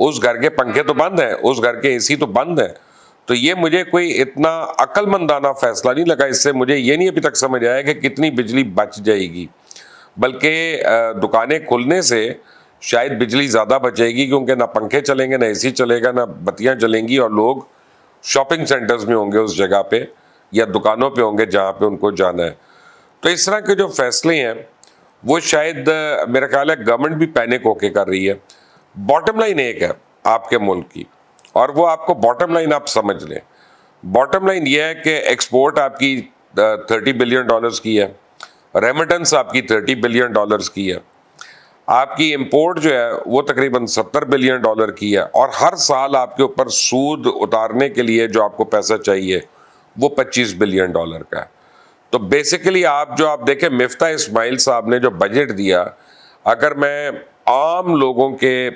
اس گھر کے پنکھے تو بند ہیں, اس گھر کے AC تو بند ہیں. تو یہ مجھے کوئی اتنا عقل مندانہ فیصلہ نہیں لگا. اس سے مجھے یہ نہیں ابھی تک سمجھ آیا کہ کتنی بجلی بچ جائے گی, بلکہ دکانیں کھلنے سے شاید بجلی زیادہ بچے گی, کیونکہ نہ پنکھے چلیں گے, نہ AC چلے گا, نہ بتیاں جلیں گی, اور لوگ شاپنگ سینٹرز میں ہوں گے اس جگہ پہ, یا دکانوں پہ ہوں گے جہاں پہ ان کو جانا ہے. تو اس طرح کے جو فیصلے ہیں وہ شاید میرا خیال ہے گورنمنٹ بھی پینک ہو کے کر رہی ہے. باٹم لائن ایک ہے آپ کے ملک کی, اور وہ آپ کو باٹم لائن آپ سمجھ لیں. باٹم لائن یہ ہے کہ ایکسپورٹ آپ کی $30 بلین کی ہے, ریمیٹنس آپ کی $30 بلین کی ہے, آپ کی امپورٹ جو ہے وہ تقریباً $70 بلین کی ہے, اور ہر سال آپ کے اوپر سود اتارنے کے لیے جو آپ کو پیسہ چاہیے وہ $25 بلین کا ہے. تو بیسیکلی آپ دیکھیں, مفتاح اسماعیل صاحب نے جو بجٹ دیا, اگر میں عام لوگوں کے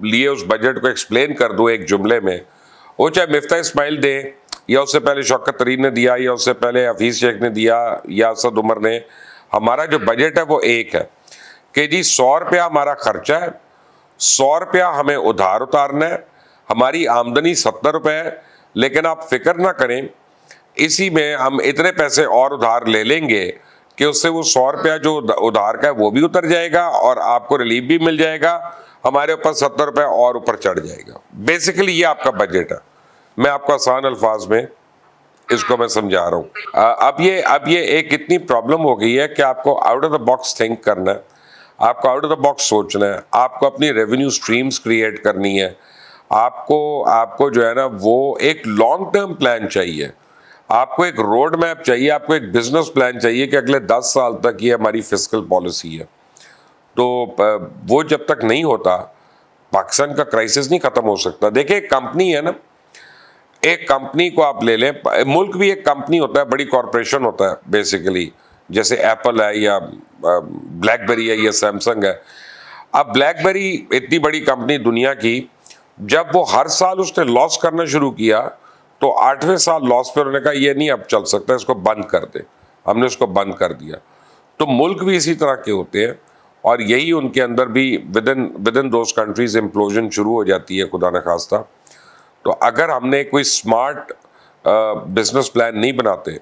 لیے اس بجٹ کو ایکسپلین کر دوں ایک جملے میں, وہ چاہے مفتاح اسماعیل دے, یا اس سے پہلے شوکت ترین نے دیا, یا اس سے پہلے حفیظ شیخ نے دیا, یا اسد عمر نے, ہمارا جو بجٹ ہے وہ ایک ہے کہ جی $100 ہمارا خرچہ ہے, $100 ہمیں ادھار اتارنا ہے, ہماری آمدنی $70 ہے, لیکن آپ فکر نہ کریں, اسی میں ہم اتنے پیسے اور ادھار لے لیں گے کہ اس سے وہ $100 جو ادھار کا ہے وہ بھی اتر جائے گا, اور آپ کو ریلیف بھی مل جائے گا, ہمارے اوپر $70 اور اوپر چڑھ جائے گا. بیسیکلی یہ آپ کا بجٹ ہے. میں آپ کو آسان الفاظ میں اس کو میں سمجھا رہا ہوں. اب یہ ایک اتنی پرابلم ہو گئی ہے کہ آپ کو out of the box think کرنا ہے, آپ کو آؤٹ آف دا باکس سوچنا ہے, آپ کو اپنی ریونیو سٹریمز کریٹ کرنی ہے, آپ کو جو ہے نا وہ ایک لانگ ٹرم پلان چاہیے, آپ کو ایک روڈ میپ چاہیے, آپ کو ایک بزنس پلان چاہیے کہ اگلے 10 سال تک یہ ہماری فسکل پالیسی ہے. تو وہ جب تک نہیں ہوتا پاکستان کا کرائسس نہیں ختم ہو سکتا. دیکھیں ایک کمپنی ہے نا, ایک کمپنی کو آپ لے لیں, ملک بھی ایک کمپنی ہوتا ہے, بڑی کارپوریشن ہوتا ہے بیسیکلی, جیسے ایپل ہے یا بلیک بیری ہے یا سیمسنگ ہے. اب بلیک بیری اتنی بڑی کمپنی دنیا کی, جب وہ ہر سال اس نے لاس کرنا شروع کیا تو 8ویں سال لاس پہ انہوں نے کہا یہ نہیں اب چل سکتا, اس کو بند کر دے. ہم نے اس کو بند کر دیا. تو ملک بھی اسی طرح کے ہوتے ہیں, اور یہی ان کے اندر بھی ودن دوز کنٹریز امپلوژن شروع ہو جاتی ہے خدا نخواستہ. تو اگر ہم نے کوئی اسمارٹ بزنس پلان نہیں بناتے,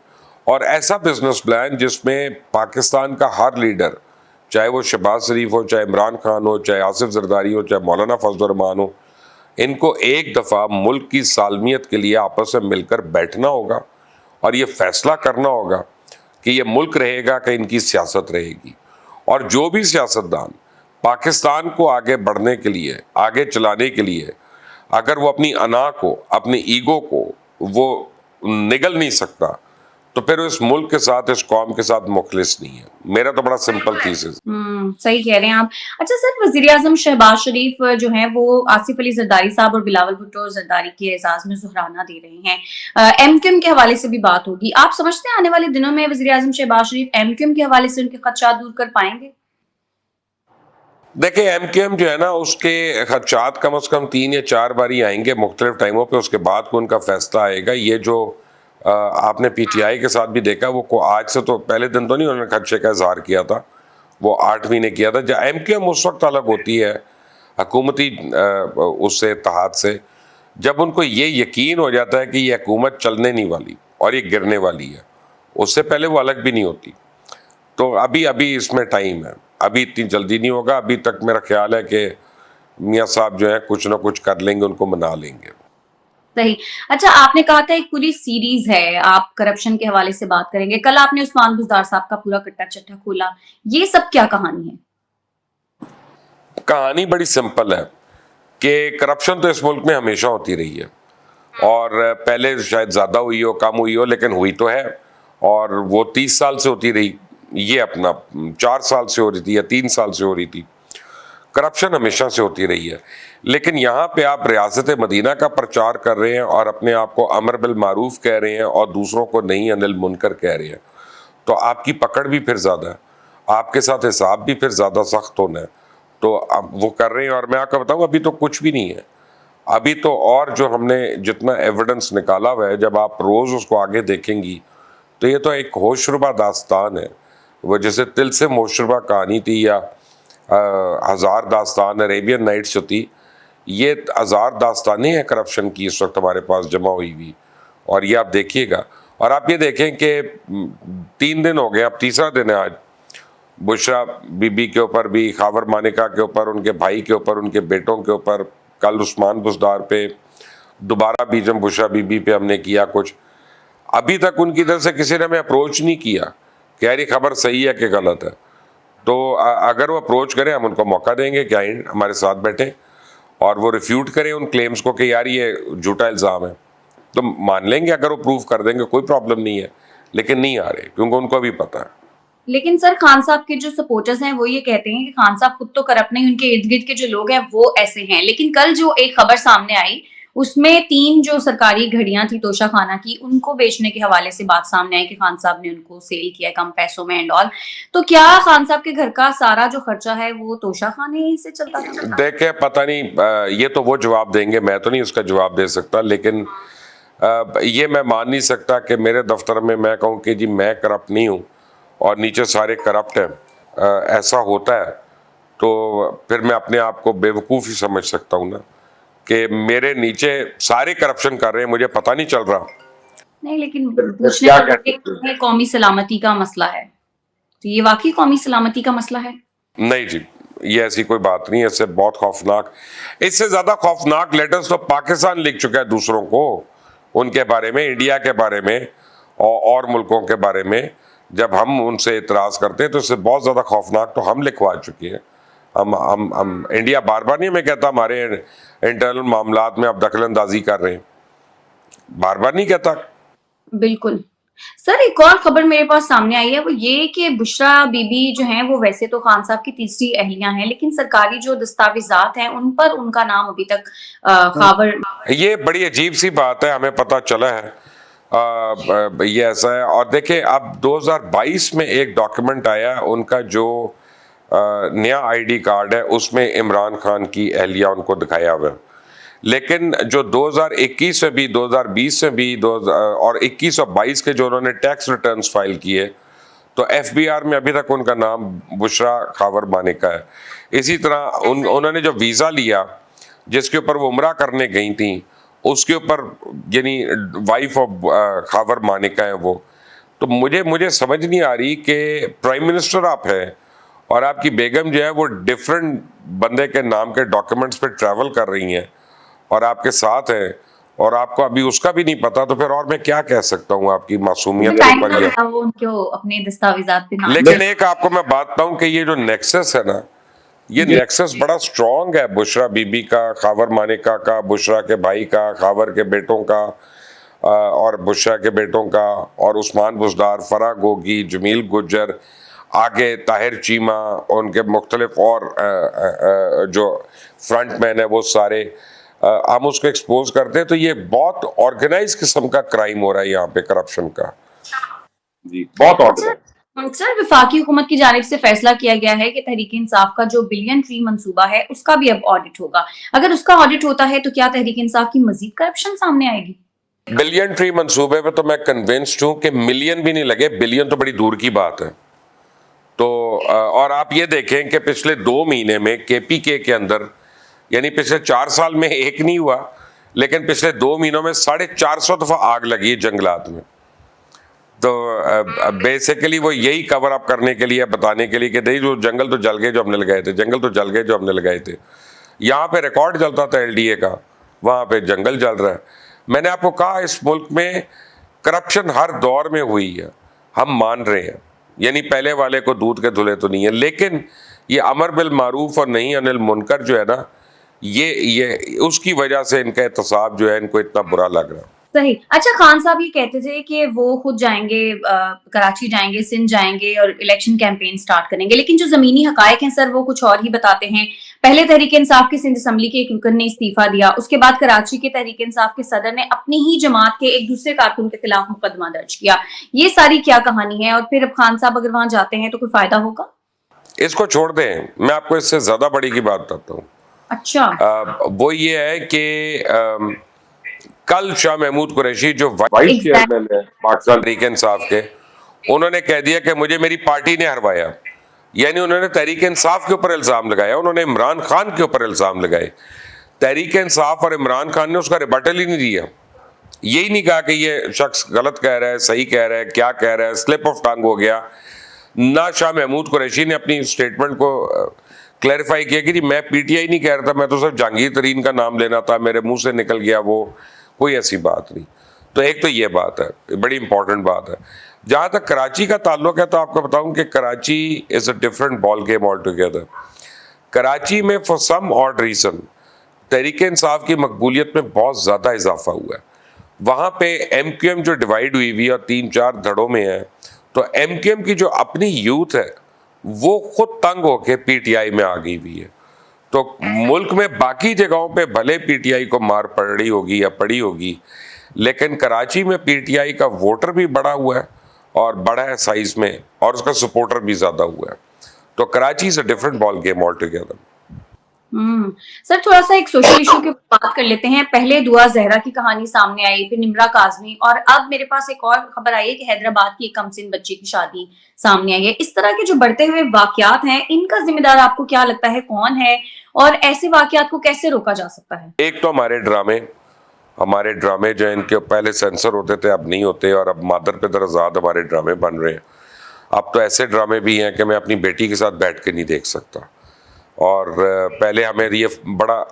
اور ایسا بزنس پلان جس میں پاکستان کا ہر لیڈر, چاہے وہ شہباز شریف ہو, چاہے عمران خان ہو, چاہے آصف زرداری ہو, چاہے مولانا فضل الرحمان ہو, ان کو ایک دفعہ ملک کی سالمیت کے لیے آپس میں مل کر بیٹھنا ہوگا اور یہ فیصلہ کرنا ہوگا کہ یہ ملک رہے گا کہ ان کی سیاست رہے گی. اور جو بھی سیاستدان پاکستان کو آگے بڑھنے کے لیے, آگے چلانے کے لیے, اگر وہ اپنی انا کو, اپنی ایگو کو وہ نگل نہیں سکتا, تو پھر اس ملک کے ساتھ, اس قوم کے ساتھ مخلص نہیں ہے. میرا تو بڑا سمپل تھیسس. صحیح کہہ رہے ہیں آپ. اچھا سر, وزیر اعظم شہباز شریف جو ہیں وہ آصف علی زرداری صاحب اور بلاول بھٹو زرداری کے اعزاز میں ظہرانہ دے رہے ہیں. ایم کیو ایم کے حوالے سے بھی بات ہوگی. آپ سمجھتے ہیں آنے والے دنوں میں وزیر اعظم شہباز شریف ایم کیو ایم کے حوالے سے ان کے خدشات دور کر پائیں گے؟ دیکھیں ایم کیو ایم جو ہے نا, اس کے خدشات کم از کم 3 یا 4 باری آئیں گے مختلف ٹائموں پہ, اس کے بعد کو ان کا فیصلہ آئے گا. یہ جو آپ نے پی ٹی آئی کے ساتھ بھی دیکھا, وہ آج سے تو پہلے دن تو نہیں انہوں نے خدشے کا اظہار کیا تھا, وہ 8 مہینے کیا تھا. جب ایم کیو ایم اس وقت الگ ہوتی ہے حکومتی اس سے اتحاد سے, جب ان کو یہ یقین ہو جاتا ہے کہ یہ حکومت چلنے نہیں والی اور یہ گرنے والی ہے. اس سے پہلے وہ الگ بھی نہیں ہوتی. تو ابھی اس میں ٹائم ہے, ابھی اتنی جلدی نہیں ہوگا. ابھی تک میرا خیال ہے کہ میاں صاحب جو ہیں کچھ نہ کچھ کر لیں گے, ان کو منا لیں گے. صحیح. اچھا, آپ نے کہا تھا ایک پوری سیریز ہے, آپ کرپشن کے حوالے سے بات کریں گے. کل آپ نے عثمان بزدار صاحب کا پورا کٹا چٹا کھولا, یہ سب کیا کہانی ہے؟ کہانی بڑی سمپل ہے کہ کرپشن تو اس ملک میں ہمیشہ ہوتی رہی ہے, اور پہلے شاید زیادہ ہوئی ہو, کم ہوئی ہو, لیکن ہوئی تو ہے. اور وہ 30 سال سے ہوتی رہی, یہ اپنا 4 سال سے ہو رہی تھی یا 3 سال سے ہو رہی تھی. کرپشن ہمیشہ سے ہوتی رہی ہے. لیکن یہاں پہ آپ ریاست مدینہ کا پرچار کر رہے ہیں اور اپنے آپ کو امر بالمعروف کہہ رہے ہیں اور دوسروں کو نہیں انل منکر کہہ رہے ہیں, تو آپ کی پکڑ بھی پھر زیادہ ہے, آپ کے ساتھ حساب بھی پھر زیادہ سخت ہونا ہے. تو اب وہ کر رہے ہیں, اور میں آپ کو بتاؤں ابھی تو کچھ بھی نہیں ہے. ابھی تو اور جو ہم نے جتنا ایویڈنس نکالا ہوا ہے, جب آپ روز اس کو آگے دیکھیں گی تو یہ تو ایک ہوشربا داستان ہے. وہ جیسے تل سے ہوشربا کہانی تھی, یا 1000 داستان, عریبین نائٹس جو تھی, یہ ہزار داستانیں ہیں کرپشن کی اس وقت ہمارے پاس جمع ہوئی ہوئی، اور یہ آپ دیکھیے گا. اور آپ یہ دیکھیں کہ 3 دن ہو گئے، اب تیسرا دن ہے آج، بشرا بی بی کے اوپر بھی، خاور مانیکا کے اوپر، ان کے بھائی کے اوپر، ان کے بیٹوں کے اوپر، کل عثمان بزدار پہ، دوبارہ بیجم بشرا بی بی پہ ہم نے کیا کچھ. ابھی تک ان کی طرف سے کسی نے ہمیں اپروچ نہیں کیا کہ یار یہ خبر صحیح ہے کہ غلط ہے. تو اگر وہ اپروچ کریں ہم ان کو موقع دیں گے کہ آئیں ہمارے ساتھ بیٹھیں اور وہ ریفیوٹ کریں ان کلیمز کو کہ یار یہ جھوٹا الزام ہے، تو مان لیں گے. اگر وہ پروف کر دیں گے کوئی پرابلم نہیں ہے، لیکن نہیں آ رہے کیونکہ ان کو بھی پتہ ہے. لیکن سر خان صاحب کے جو سپورٹرز ہیں وہ یہ کہتے ہیں کہ خان صاحب خود تو کرپٹ نہیں، ان کے ارد گرد کے جو لوگ ہیں وہ ایسے ہیں. لیکن کل جو ایک خبر سامنے آئی اس میں 3 جو سرکاری گھڑیاں تھی توشہ خانہ کی، ان کو بیچنے کے حوالے سے بات سامنے آئی کہ خان صاحب نے ان کو سیل کیا کم پیسوں میں اینڈ آل. تو کیا خان صاحب کے گھر کا سارا جو خرچہ ہے وہ توشہ خانے سے چلتا تھا؟ دیکھیں پتہ نہیں، یہ تو وہ جواب دیں گے، میں تو نہیں اس کا جواب دے سکتا. لیکن یہ میں مان نہیں سکتا کہ میرے دفتر میں میں کہوں کہ جی میں کرپٹ نہیں ہوں اور نیچے سارے کرپٹ ہیں. ایسا ہوتا ہے تو پھر میں اپنے آپ کو بے وقوف ہی سمجھ سکتا ہوں نا کہ میرے نیچے سارے کرپشن کر رہے ہیں، مجھے پتہ نہیں چل رہا. نہیں، لیکن پوچھنے کا یہ قومی سلامتی کا مسئلہ ہے، تو یہ واقعی قومی سلامتی کا مسئلہ ہے؟ نہیں جی، یہ ایسی کوئی بات نہیں ہے. اس سے بہت خوفناک، اس سے زیادہ خوفناک لیٹرز تو پاکستان لکھ چکا ہے دوسروں کو، ان کے بارے میں، انڈیا کے بارے میں اور ملکوں کے بارے میں. جب ہم ان سے اعتراض کرتے ہیں تو اس سے بہت زیادہ خوفناک تو ہم لکھوا چکے ہیں. ہم انڈیا بار بار نہیں ہمیں کہتا ہمارے انٹرنل معاملات میں آپ دخل اندازی کر رہے ہیں، بار بار نہیں کہتا. بالکل. سر ایک اور خبر میرے پاس سامنے آئی ہے، وہ یہ کہ بشرا بی بی جو ہیں وہ ویسے تو خان صاحب کی تیسری اہلیہ ہیں، لیکن سرکاری جو دستاویزات ہیں ان پر ان کا نام ابھی تک خاور. یہ بڑی عجیب سی بات ہے، ہمیں پتہ چلا ہے یہ ایسا ہے. اور دیکھیں اب 2022 میں ایک ڈاکیومنٹ آیا، ان کا جو نیا آئی ڈی کارڈ ہے اس میں عمران خان کی اہلیہ ان کو دکھایا ہوا ہے. لیکن جو 2021 میں بھی، 2020 میں بھی اور 21 اور 22 کے جو انہوں نے ٹیکس ریٹرنز فائل کیے تو ایف بی آر میں ابھی تک ان کا نام بشرا خاور مانیکا ہے. اسی طرح انہوں نے جو ویزا لیا جس کے اوپر وہ عمرہ کرنے گئی تھیں، اس کے اوپر یعنی وائف آف خاور مانیکا ہیں وہ. تو مجھے سمجھ نہیں آ رہی کہ پرائم منسٹر آپ ہیں اور آپ کی بیگم جو ہے وہ ڈفرینٹ بندے کے نام کے ڈاکیومنٹس پہ ٹریول کر رہی ہیں اور آپ کے ساتھ ہیں، اور آپ کو ابھی اس کا بھی نہیں پتا. تو پھر اور میں کیا کہہ سکتا ہوں آپ کی معصومیت کے اوپر یہ. وہ ان کو اپنے دستاویزات پہ نام. لیکن ایک آپ کو میں بات بتاؤں کہ یہ جو نیکسس ہے نا، یہ نیکسس بڑا سٹرونگ ہے، بشرا بی بی کا، خاور مانیکا کا، بشرا کے بھائی کا، خاور کے بیٹوں کا اور بشرا کے بیٹوں کا، اور عثمان بزدار، فرح گوگی، جمیل گجر، آگے طاہر چیمہ، ان کے مختلف اور جو فرنٹ مین ہیں وہ سارے. ہم اس کو ایکسپوز کرتے ہیں تو یہ بہت آرگنائز قسم کا کرائم ہو رہا ہے یہاں پہ، کرپشن کا. جی بہت آرگنائز. سر وفاقی حکومت کی جانب سے فیصلہ کیا گیا ہے کہ تحریک انصاف کا جو بلین ٹری منصوبہ ہے اس کا بھی اب آڈٹ ہوگا. اگر اس کا آڈٹ ہوتا ہے تو کیا تحریک انصاف کی مزید کرپشن سامنے آئے گی؟ بلین ٹری منصوبے پہ تو میں کنونسڈ ہوں کہ ملین بھی نہیں لگے، بلین تو بڑی دور کی بات ہے. تو اور آپ یہ دیکھیں کہ پچھلے 2 مہینے میں کے پی کے اندر، یعنی پچھلے 4 سال میں ایک نہیں ہوا، لیکن پچھلے 2 مہینوں میں 450 دفعہ آگ لگی ہے جنگلات میں. تو بیسیکلی وہ یہی کور اپ کرنے کے لیے، بتانے کے لیے کہ دیکھ جو جنگل تو جل گئے جو ہم نے لگائے تھے، جنگل تو جل گئے جو ہم نے لگائے تھے. یہاں پہ ریکارڈ چلتا تھا ایل ڈی اے کا، وہاں پہ جنگل جل رہا ہے. میں نے آپ کو کہا اس ملک میں کرپشن ہر دور میں ہوئی ہے، ہم مان رہے ہیں. یعنی پہلے والے کو دودھ کے دھلے تو نہیں ہے، لیکن یہ امر بالمعروف اور نہی عن المنکر جو ہے نا، یہ اس کی وجہ سے ان کا احتساب جو ہے ان کو اتنا برا لگ رہا. صحیح. اچھا خان صاحب یہ کہتے تھے کہ وہ خود جائیں گے، کراچی جائیں گے، سندھ جائیں گے اور الیکشن کیمپین سٹارٹ کریں گے، لیکن جو زمینی حقائق ہیں سر وہ کچھ اور ہی بتاتے ہیں. پہلے تحریک انصاف کی سندھ اسمبلی کے ایک رکن نے استعفیٰ دیا، اس کے بعد کراچی کے تحریک انصاف کے صدر نے اپنی ہی جماعت کے ایک دوسرے کارکن کے خلاف مقدمہ درج کیا. یہ ساری کیا کہانی ہے؟ اور پھر اب خان صاحب اگر وہاں جاتے ہیں تو کوئی فائدہ ہوگا؟ اس کو چھوڑ دیں، میں آپ کو اس سے زیادہ بڑی کی بات بتاتا ہوں. اچھا. وہ یہ ہے کہ کل شاہ محمود قریشی جو وائس چیئرمین ہے پاکستان تحریک انصاف کے، انہوں نے کہہ دیا کہ مجھے میری پارٹی نے ہروایا. یعنی انہوں نے تحریک انصاف کے اوپر الزام لگایا، انہوں نے عمران خان کے اوپر الزام لگائے. تحریک انصاف اور عمران خان نے اس کا ریبٹل ہی نہیں دیا, یہی نہیں کہا کہ یہ شخص غلط کہہ رہا ہے, صحیح کہہ رہا ہے, کیا کہہ رہا ہے, سلپ آف ٹنگ ہو گیا. نہ شاہ محمود قریشی نے اپنی اسٹیٹمنٹ کو کلیریفائی کیا کہ جی میں پی ٹی آئی نہیں کہہ رہا تھا, میں تو صرف جہانگیر ترین کا نام لینا تھا, میرے منہ سے نکل گیا وہ, کوئی ایسی بات نہیں. تو ایک تو یہ بات ہے, بڑی امپورٹنٹ بات ہے. جہاں تک کراچی کا تعلق ہے تو آپ کو بتاؤں کہ Karachi is a different ball game altogether. Karachi میں for some odd reason Tehreek Insaf کی مقبولیت میں بہت زیادہ اضافہ ہوا ہے. وہاں پہ ایم کیو ایم جو ڈیوائیڈ ہوئی ہوئی اور 3-4 دھڑوں میں ہے, تو ایم کیو ایم کی جو اپنی یوتھ ہے وہ خود تنگ ہو کے پی ٹی آئی میں آ گئی ہوئی ہے. تو ملک میں باقی جگہوں پہ بھلے پی ٹی آئی کو مار پڑ رہی ہوگی یا پڑی ہوگی, لیکن کراچی میں پی ٹی آئی کا ووٹر بھی بڑا ہوا ہے اور بڑا ہے سائز میں, اور اس کا سپورٹر بھی زیادہ ہوا ہے. تو Karachi is a different ball game altogether. Sir تھوڑا سا ایک سوشل ایشو کی بات کر لیتے ہیں. پہلے دعا زہرا کی کہانی سامنے آئی, پھر نمرا کاظمی, اور اب میرے پاس ایک اور خبر آئی ہے کہ حیدرآباد کی ایک کم سن بچی کی شادی سامنے آئی ہے. اس طرح کے جو بڑھتے ہوئے واقعات ہیں, ان کا ذمہ دار آپ کو کیا لگتا ہے کون ہے, اور ایسے واقعات کو کیسے روکا جا سکتا ہے؟ ایک تو ہمارے ڈرامے جو ان کے پہلے سینسر ہوتے تھے اب نہیں ہوتے, اور اب مادر پہ آزاد ہمارے ڈرامے بن رہے ہیں. اب تو ایسے ڈرامے بھی ہیں کہ میں اپنی بیٹی کے ساتھ بیٹھ کے نہیں دیکھ سکتا. اور پہلے ہمیں یہ بڑا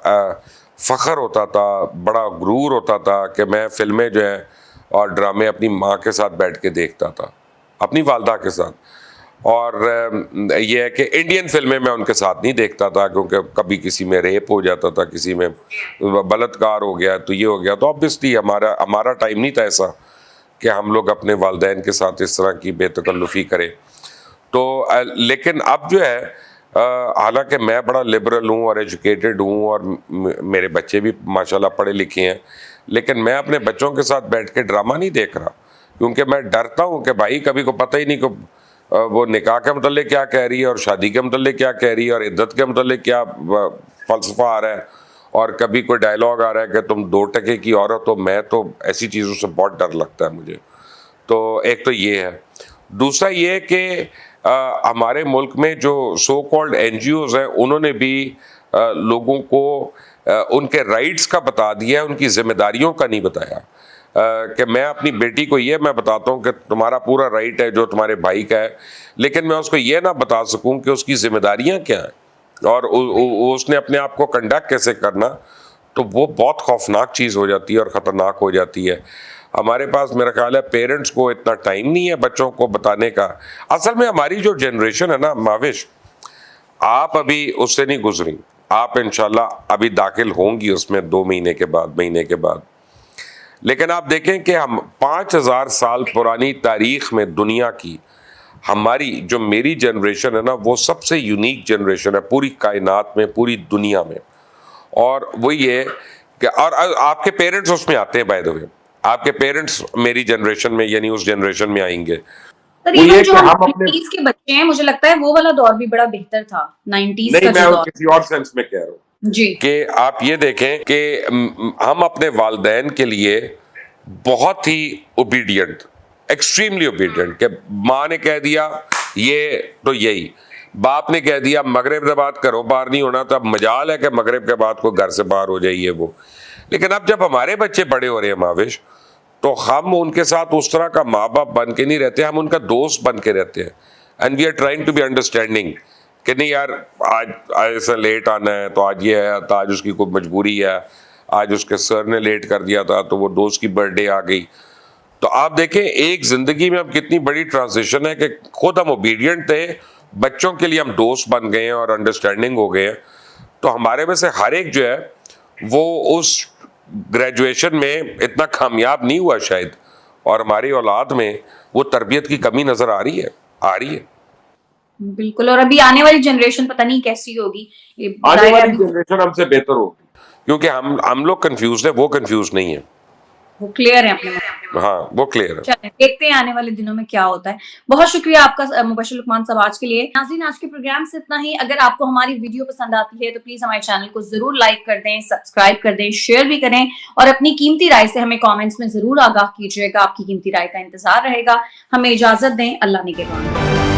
فخر ہوتا تھا, بڑا غرور ہوتا تھا کہ میں فلمیں جو ہیں اور ڈرامے اپنی ماں کے ساتھ بیٹھ کے دیکھتا تھا, اپنی والدہ کے ساتھ. اور یہ ہے کہ انڈین فلمیں میں ان کے ساتھ نہیں دیکھتا تھا, کیونکہ کبھی کسی میں ریپ ہو جاتا تھا, کسی میں بلاత్کار ہو گیا, تو یہ ہو گیا. تو obviously ہمارا ٹائم نہیں تھا ایسا کہ ہم لوگ اپنے والدین کے ساتھ اس طرح کی بے تکلفی کریں. تو لیکن اب جو ہے, حالانکہ میں بڑا لبرل ہوں اور ایجوکیٹڈ ہوں اور میرے بچے بھی ماشاءاللہ پڑھے لکھے ہیں, لیکن میں اپنے بچوں کے ساتھ بیٹھ کے ڈرامہ نہیں دیکھ رہا, کیونکہ میں ڈرتا ہوں کہ بھائی کبھی کو پتہ ہی نہیں کہ وہ نکاح کے متعلق کیا کہہ رہی ہے, اور شادی کے متعلق کیا کہہ رہی ہے, اور عدت کے متعلق کیا فلسفہ آ رہا ہے, اور کبھی کوئی ڈائلاگ آ رہا ہے کہ تم 2 ٹکے کی عورت ہو. میں تو ایسی چیزوں سے بہت ڈر لگتا ہے مجھے. تو ایک تو یہ ہے. دوسرا یہ کہ ہمارے ملک میں جو so called NGOs ہیں, انہوں نے بھی لوگوں کو ان کے رائٹس کا بتا دیا ہے, ان کی ذمہ داریوں کا نہیں بتایا. کہ میں اپنی بیٹی کو یہ میں بتاتا ہوں کہ تمہارا پورا رائٹ ہے جو تمہارے بھائی کا ہے, لیکن میں اس کو یہ نہ بتا سکوں کہ اس کی ذمہ داریاں کیا ہیں اور اس نے اپنے آپ کو کنڈکٹ کیسے کرنا. تو وہ بہت خوفناک چیز ہو جاتی ہے اور خطرناک ہو جاتی ہے. ہمارے پاس میرا خیال ہے پیرنٹس کو اتنا ٹائم نہیں ہے بچوں کو بتانے کا. اصل میں ہماری جو جنریشن ہے نا ماوش, آپ ابھی اس سے نہیں گزری, آپ انشاءاللہ ابھی داخل ہوں گی اس میں 2 مہینے کے بعد. لیکن آپ دیکھیں کہ ہم 5000 سال پرانی تاریخ میں دنیا کی, ہماری جو میری جنریشن ہے نا, وہ سب سے یونیک جنریشن ہے پوری کائنات میں, پوری دنیا میں. اور وہ یہ کہ اور آپ کے پیرنٹس اس میں آتے ہیں, بائی دی وے آپ کے پیرنٹس میری جنریشن میں یعنی اس جنریشن میں آئیں گے. جو ہم 90s کے بچے ہیں, مجھے لگتا ہے وہ والا دور بھی بڑا بہتر تھا 90s کا. نہیں, میں کسی اور سینس میں کہہ رہا ہوں جی, کہ آپ یہ دیکھیں کہ ہم اپنے والدین کے لیے بہت ہی اوبیڈینٹ, ایکسٹریملی اوبیڈینٹ, کہ ماں نے کہہ دیا یہ تو یہی, باپ نے کہہ دیا مغرب کے بعد گھروں باہر نہیں ہونا, تو اب مجال ہے کہ مغرب کے بعد کو گھر سے باہر ہو جائیے وہ. لیکن اب جب ہمارے بچے بڑے ہو رہے ہیں ماوش, تو ہم ان کے ساتھ اس طرح کا ماں باپ بن کے نہیں رہتے, ہم ان کا دوست بن کے رہتے ہیں. And we are trying to be understanding کہ نہیں یار آج ایسا لیٹ آنا ہے تو آج یہ ہے, تو آج اس کی کوئی مجبوری ہے, آج اس کے سر نے لیٹ کر دیا تھا تو وہ دوست کی برتھ ڈے آ گئی. تو آپ دیکھیں ایک زندگی میں اب کتنی بڑی ٹرانزیشن ہے کہ خود ہم اوبیڈینٹ تھے, بچوں کے لیے ہم دوست بن گئے ہیں اور انڈرسٹینڈنگ ہو گئے ہیں. تو ہمارے میں سے ہر ایک جو ہے وہ اس گریجویشن میں اتنا کامیاب نہیں ہوا شاید, اور ہماری اولاد میں وہ تربیت کی کمی نظر آ رہی ہے. بالکل. اور ابھی آنے والی جنریشن پتہ نہیں کیسی ہوگی, آنے والی جنریشن ہم سے بہتر ہوگی, کیونکہ ہم لوگ کنفیوزڈ ہیں, وہ کنفیوز نہیں ہے, وہ کلیئر ہے اپنے. ہاں وہ کلیئر ہے. چلیں دیکھتے ہیں آنے والے دنوں میں کیا ہوتا ہے. بہت شکریہ آپ کا مبشر لقمان صاحب آج کے لیے. ناظرین آج کے پروگرام سے اتنا ہی. اگر آپ کو ہماری ویڈیو پسند آتی ہے تو پلیز ہمارے چینل کو ضرور لائک کر دیں, سبسکرائب کر دیں, شیئر بھی کریں, اور اپنی قیمتی رائے سے ہمیں کامنٹس میں ضرور آگاہ کیجیے گا. آپ کی قیمتی رائے کا انتظار رہے گا. ہمیں اجازت دیں. اللہ نگہبان.